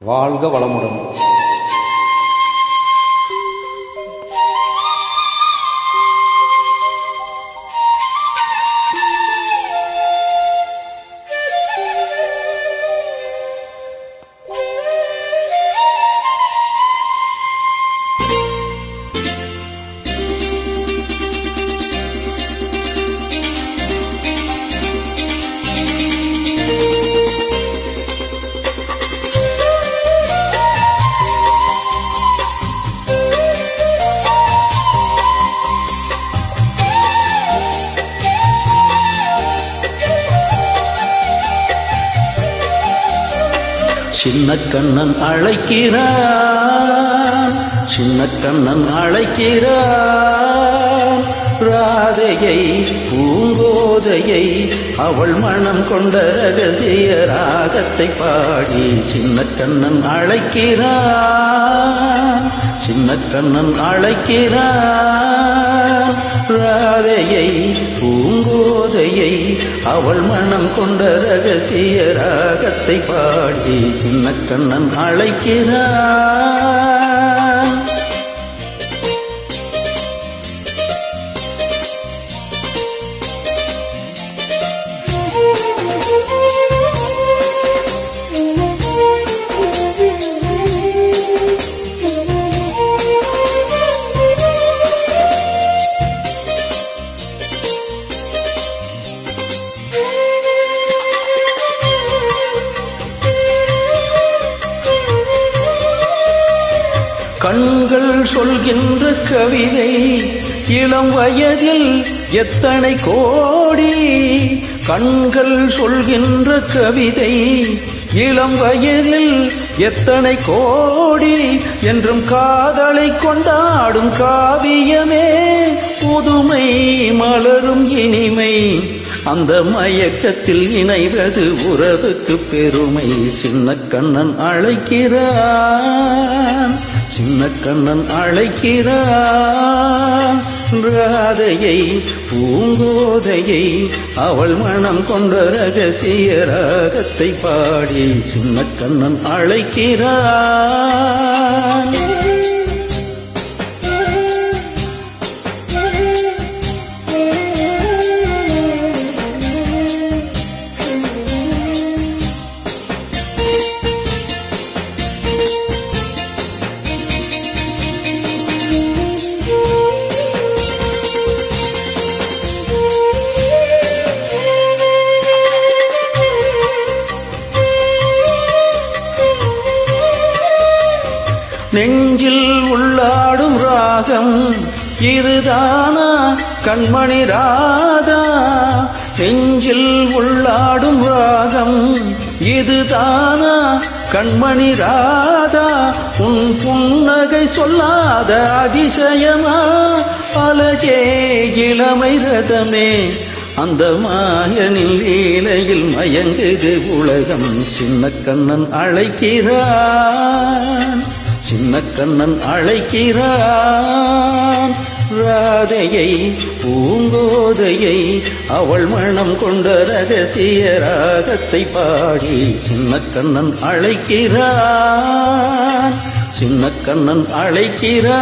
வாழ்க வளமுடன். சின்ன கண்ணன் அழைக்கிறான், சின்ன கண்ணன் அழைக்கிறான். ராதையை பூங்கோதையை அவள் மனம் கொண்ட ரகசிய ராகத்தை பாடி சின்ன கண்ணன் அழைக்கிறான், சின்ன கண்ணன் அழைக்கிறான். ராதையை பூங்கோதையை அவள் மனம் கொண்ட ரகசிய ராகத்தை பாடி சின்ன கண்ணன் அழைக்கிறான். கண்கள் சொல்கின்ற கவிதை இளம் வயதில் எத்தனை கோடி, கண்கள் சொல்கின்ற கவிதை இளம் வயதில் எத்தனை கோடி என்றும் காதலை கொண்டாடும் காவியமே புதுமை மலரும் இனிமை. அந்த மயக்கத்தில் இணைவது உறவுக்கு பெருமை. சின்ன கண்ணன் அழைக்கிறான், சின்ன கண்ணன் அழைக்கிறான். ராதையை பூங்கோதையை அவள் மனம் கொண்ட ரகசிய ராகத்தை பாடி சின்ன கண்ணன் அழைக்கிறான். நெஞ்சில் உள்ளாடும் ராகம் இதுதானா கண்மணி ராதா, நெஞ்சில் உள்ளாடும் ராகம் இதுதானா கண்மணி ராதா. உன் புன்னகை சொல்லாத அதிசயமா அழகே இளமை ரதமே. அந்த மாயனின் லீலையில் மயங்குது உலகம். சின்ன கண்ணன் அழைக்கிறான், சின்ன கண்ணன் அழைக்கிறான். ராதையை பூங்கோதையை அவள் மனம் கொண்ட ரகசிய ராகத்தை பாடி சின்ன கண்ணன் அழைக்கிறான், சின்ன கண்ணன் அழைக்கிறான்.